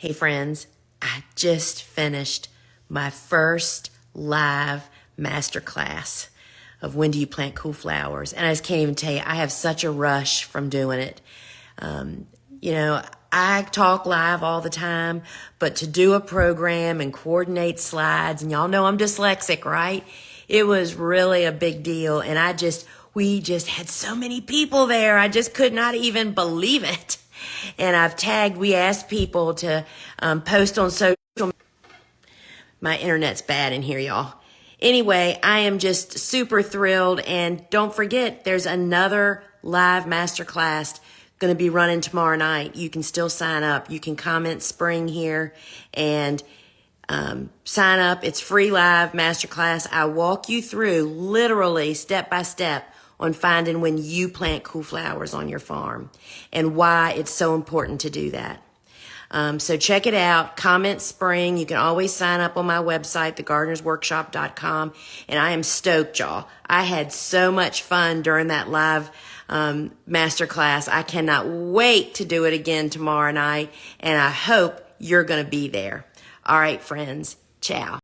Hey friends, I just finished my first live masterclass of when do you plant cool flowers. And I just can't even tell you, I have such a rush from doing it. I talk live all the time, but to do a program and coordinate slides, and y'all know I'm dyslexic, right? It was really a big deal. And we just had so many people there. I just could not even believe it. And we asked people to post on social media. My internet's bad in here, y'all. Anyway, I am just super thrilled. And don't forget, there's another live masterclass going to be running tomorrow night. You can still sign up. You can comment spring here and sign up. It's free live masterclass. I walk you through literally step by step on finding when you plant cool flowers on your farm and why it's so important to do that. So check it out. Comment spring. You can always sign up on my website, thegardenersworkshop.com. And I am stoked, y'all. I had so much fun during that live masterclass. I cannot wait to do it again tomorrow night. And I hope you're going to be there. All right, friends. Ciao.